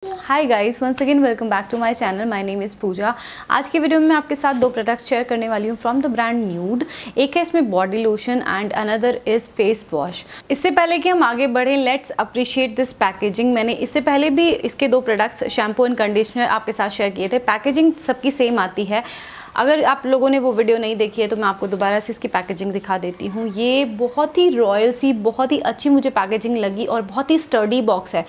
Hi guys, once again welcome back to my channel. My name is Pooja. आज की video में मैं आपके साथ दो प्रोडक्ट्स शेयर करने वाली हूँ फ्रॉम द ब्रांड न्यूड। एक है इसमें body lotion and another is face wash. इससे पहले कि हम आगे बढ़ें, लेट्स अप्रिशिएट दिस पैकेजिंग। मैंने इससे पहले भी इसके दो प्रोडक्ट्स शैम्पू एंड कंडीशनर आपके साथ शेयर किए थे। पैकेजिंग सबकी सेम आती है। अगर आप लोगों ने वो वीडियो नहीं देखी है तो मैं आपको दोबारा से इसकी पैकेजिंग दिखा देती हूँ। ये बहुत ही रॉयल सी, बहुत ही अच्छी मुझे पैकेजिंग लगी और बहुत ही स्टर्डी बॉक्स है।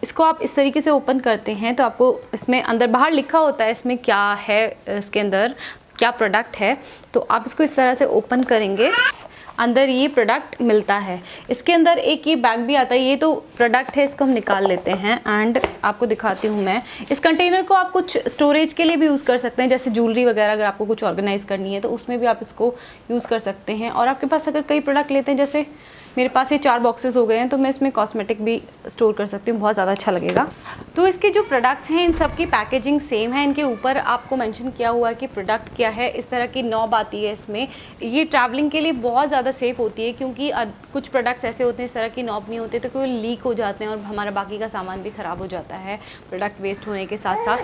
इसको आप इस तरीके से ओपन करते हैं तो आपको इसमें अंदर बाहर लिखा होता है इसमें क्या है, इसके अंदर क्या प्रोडक्ट है। तो आप इसको इस तरह से ओपन करेंगे, अंदर ये प्रोडक्ट मिलता है। इसके अंदर एक ये बैग भी आता है। ये तो प्रोडक्ट है, इसको हम निकाल लेते हैं एंड आपको दिखाती हूँ मैं। इस कंटेनर को आप कुछ स्टोरेज के लिए भी यूज़ कर सकते हैं, जैसे ज्वेलरी वगैरह अगर आपको कुछ ऑर्गेनाइज करनी है तो उसमें भी आप इसको यूज़ कर सकते हैं। और आपके पास अगर कई प्रोडक्ट लेते हैं, जैसे मेरे पास ये 4 बॉक्सेस हो गए हैं, तो मैं इसमें कॉस्मेटिक भी स्टोर कर सकती हूँ, बहुत ज़्यादा अच्छा लगेगा। तो इसके जो प्रोडक्ट्स हैं इन सब की पैकेजिंग सेम है। इनके ऊपर आपको मेंशन किया हुआ है कि प्रोडक्ट क्या है। इस तरह की नॉब आती है इसमें। ये ट्रैवलिंग के लिए बहुत ज़्यादा सेफ़ होती है, क्योंकि कुछ प्रोडक्ट्स ऐसे होते हैं इस तरह की नॉब नहीं होते तो कोई लीक हो जाते हैं और हमारा बाकी का सामान भी ख़राब हो जाता है प्रोडक्ट वेस्ट होने के साथ साथ।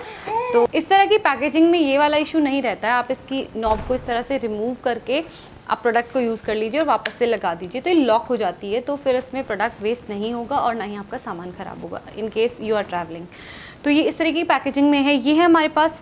तो इस तरह की पैकेजिंग में ये वाला इशू नहीं रहता है। आप इसकी नॉब को इस तरह से रिमूव करके आप प्रोडक्ट को यूज़ कर लीजिए और वापस से लगा दीजिए, तो ये लॉक हो जाती है। तो फिर इसमें प्रोडक्ट वेस्ट नहीं होगा और ना ही आपका सामान ख़राब होगा in case you are travelling. तो ये इस तरीके की पैकेजिंग में है। ये है हमारे पास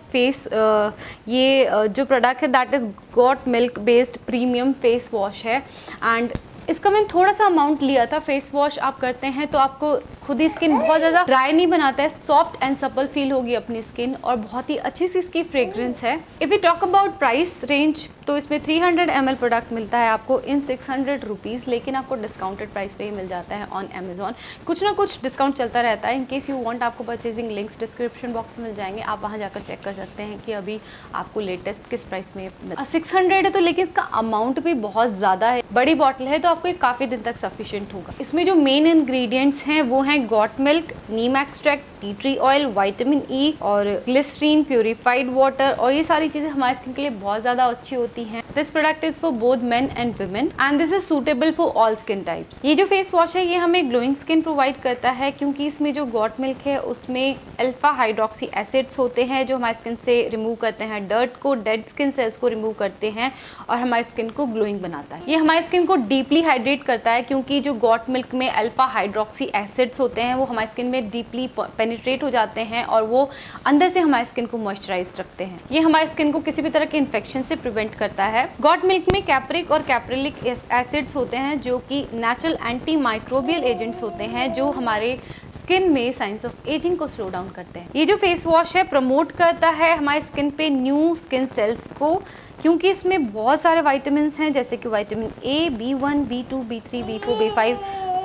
जो प्रोडक्ट है that is got milk based premium face wash है। एंड इसका मैंने थोड़ा सा अमाउंट लिया था। फेस वॉश आप करते हैं तो आपको खुद ही स्किन बहुत ज़्यादा ड्राई नहीं बनाता है, सॉफ्ट एंड सपल फील होगी अपनी स्किन और बहुत ही अच्छी सी इसकी फ्रेग्रेंस है। If we talk about price range, तो इसमें 300 ml प्रोडक्ट मिलता है आपको इन 600 रुपीज़, लेकिन आपको डिस्काउंटेड प्राइस पे ही मिल जाता है ऑन अमेजॉन। कुछ ना कुछ डिस्काउंट चलता रहता है। इन केस यू वांट, आपको परचेजिंग लिंक्स डिस्क्रिप्शन बॉक्स में मिल जाएंगे, आप वहाँ जाकर चेक कर सकते हैं कि अभी आपको लेटेस्ट किस प्राइस में मिलता है। 600 है तो, लेकिन इसका अमाउंट भी बहुत ज़्यादा है। बड़ी बॉटल है तो आपको काफ़ी दिन तक सफिशिएंट होगा। इसमें जो मेन इंग्रेडिएंट्स हैं वो हैं goat milk, neem extract, tea tree oil, vitamin E और ग्लिसरीन, प्यूरिफाइड वाटर, और ये सारी चीज़ें हमारे स्किन के लिए बहुत ज़्यादा अच्छी होती हैं। This product is for both men and women and this is suitable for all skin types. ये जो फेस वॉश है ये हमें ग्लोइंग स्किन प्रोवाइड करता है, क्योंकि इसमें जो गॉट मिल्क है उसमें अल्फा हाइड्रोक्सी एसिड्स होते हैं जो हमारी स्किन से रिमूव करते हैं डर्ट को, डेड स्किन सेल्स को रिमूव करते हैं और हमारी स्किन को ग्लोइंग बनाता है। ये हमारी स्किन को डीपली हाइड्रेट करता है, क्योंकि जो गॉट मिल्क में अल्फा हाइड्रोक्सी एसिड्स होते हैं वो हमारी स्किन में डीपली पेनिट्रेट हो जाते हैं और वो अंदर से हमारी स्किन को मॉइस्चराइज रखते हैं। ये हमारी स्किन को किसी भी तरह के इन्फेक्शन से प्रिवेंट करता है। गॉट मिल्क में कैप्रिक और कैप्रिलिक एसिड्स होते हैं जो कि नेचुरल एंटी माइक्रोबियल एजेंट्स होते हैं जो हमारे स्किन में साइंस ऑफ एजिंग को स्लो डाउन करते हैं। ये जो फेस वॉश है प्रमोट करता है हमारे स्किन पे न्यू स्किन सेल्स को, क्योंकि इसमें बहुत सारे विटामिन हैं, जैसे कि vitamin A, B1, B2, B3, B4, B5,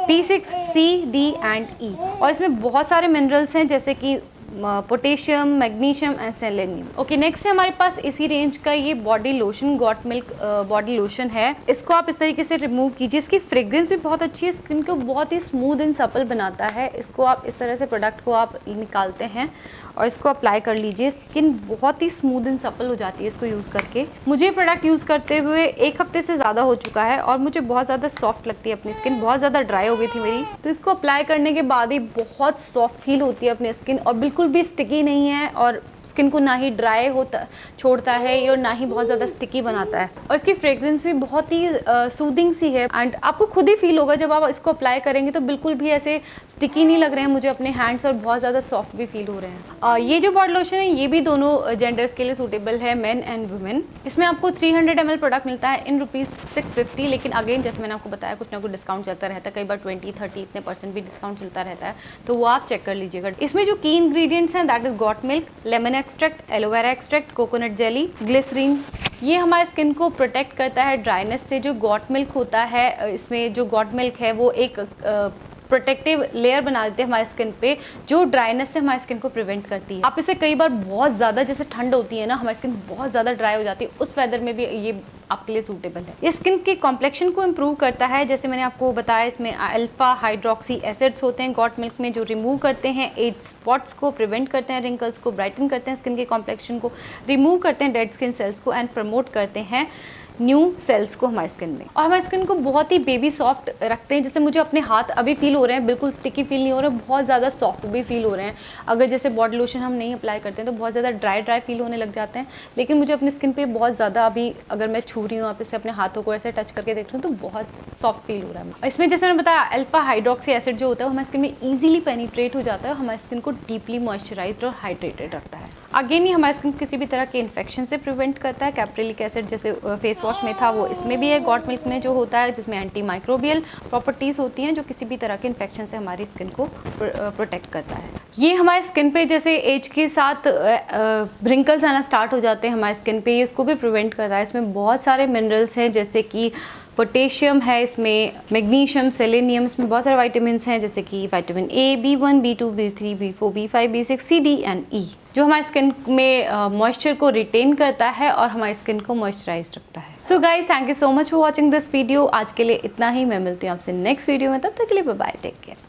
B6, C, D and E। और इसमें बहुत सारे मिनरल्स हैं जैसे कि potassium, magnesium and selenium. Okay, next है हमारे पास इसी रेंज का ये body lotion, got milk body lotion है। इसको आप इस तरीके से रिमूव कीजिए। इसकी फ्रेग्रेंस भी बहुत अच्छी है, स्किन को बहुत ही स्मूथ एंड सपल बनाता है। इसको आप इस तरह से प्रोडक्ट को आप निकालते हैं और इसको अप्लाई कर लीजिए। स्किन बहुत ही स्मूथ एंड सपल हो जाती है इसको यूज़ करके। मुझे प्रोडक्ट यूज़ करते हुए 1 हफ्ते से ज़्यादा हो चुका है और मुझे बहुत ज़्यादा सॉफ्ट लगती है अपनी स्किन। बहुत ज़्यादा ड्राई हो गई थी मेरी, तो इसको अप्लाई करने के बाद ही बहुत सॉफ्ट फील होती है अपनी स्किन और बिल्कुल भी स्टिकी नहीं है और स्किन को ना ही ड्राई होता छोड़ता है और ना ही बहुत ज़्यादा स्टिकी बनाता है। और इसकी फ्रेग्रेंस भी बहुत ही सूदिंग सी है एंड आपको खुद ही फील होगा जब आप इसको अप्लाई करेंगे तो बिल्कुल भी ऐसे स्टिकी नहीं लग रहे हैं मुझे अपने हैंड्स और बहुत ज़्यादा सॉफ्ट भी फील हो रहे हैं। ये जो बॉडी लोशन है ये भी दोनों जेंडर्स के लिए सूटेबल है, मेन एंड वुमेन। इसमें आपको 300 ml प्रोडक्ट मिलता है इन ₹650, लेकिन अगेन जैसे मैंने आपको बताया कुछ ना कुछ डिस्काउंट चलता रहता है, कई बार 20-30 इतने % भी डिस्काउंट चलता रहता है, तो वो आप चेक कर लीजिएगा। इसमें जो की इंग्रेडिएंट्स हैं that is goat milk, lemon extract, aloe vera extract, coconut jelly, glycerin. ये हमारे स्किन को प्रोटेक्ट करता है ड्राइनेस से। जो गॉट मिल्क होता है, इसमें जो गॉट मिल्क है वो एक प्रोटेक्टिव लेयर बना देते हैं हमारे स्किन पे, जो ड्राइनेस से हमारी स्किन को प्रिवेंट करती है। आप इसे कई बार बहुत ज़्यादा, जैसे ठंड होती है ना, हमारी स्किन बहुत ज़्यादा ड्राई हो जाती है, उस वेदर में भी ये आपके लिए सूटेबल है। ये स्किन के कॉम्प्लेक्शन को इम्प्रूव करता है, जैसे मैंने आपको बताया इसमें अल्फा हाइड्रोक्सी एसिड्स होते हैं गॉट मिल्क में जो रिमूव करते हैं एज स्पॉट्स को, प्रिवेंट करते हैं रिंकल्स को, ब्राइटन करते हैं स्किन के कॉम्प्लेक्शन को, रिमूव करते हैं डेड स्किन सेल्स को एंड प्रमोट करते हैं न्यू सेल्स को हमारी स्किन में, और हमारी स्किन को बहुत ही बेबी सॉफ्ट रखते हैं। जैसे मुझे अपने हाथ अभी फील हो रहे हैं, बिल्कुल स्टिकी फील नहीं हो रहे, बहुत ज़्यादा सॉफ्ट भी फील हो रहे हैं। अगर जैसे बॉडी लोशन हम नहीं अप्लाई करते हैं तो बहुत ज़्यादा ड्राई फील होने लग जाते हैं, लेकिन मुझे अपनी स्किन पे बहुत ज़्यादा अभी अगर मैं छू रही हूँ, आप इसे अपने हाथों को ऐसे टच करके देख रही हूँ तो बहुत सॉफ्ट फील हो रहा है। इसमें जैसे मैंने बताया अल्फा हाइड्रोक्सी एसिड जो होता है वो हमारी स्किन में ईजिली पेनिट्रेट हो जाता है और हमारी स्किन को डीपली मॉइस्चराइज्ड और हाइड्रेटेड रखता है। अगेन ये हमारी स्किन किसी भी तरह के इन्फेक्शन से प्रिवेंट करता है। कैप्रिलिक एसिड जैसे फेस वॉश में था वो इसमें भी है, गॉट मिल्क में जो होता है जिसमें एंटी माइक्रोबियल प्रॉपर्टीज़ होती हैं जो किसी भी तरह के इन्फेक्शन से हमारी स्किन को प्रोटेक्ट करता है। ये हमारे स्किन पे जैसे एज के साथ रिंकल्स आना स्टार्ट हो जाते हैं हमारी स्किन पे, ये उसको भी प्रिवेंट करता है। इसमें बहुत सारे मिनरल्स हैं जैसे कि पोटेशियम है, इसमें मैग्नीशियम, सेलेनियम, इसमें बहुत सारे विटामिन्स हैं जैसे कि vitamin A, B1, B2, B3, B4, B5, B6, C, D and E, जो हमारी स्किन में मॉइस्चर को रिटेन करता है और हमारी स्किन को मॉइस्चराइज रखता है। So guys, thank you so much for watching this video. आज के लिए इतना ही, मैं मिलती हूँ आपसे नेक्स्ट वीडियो में, तब तक के लिए बाय बाय, टेक केयर।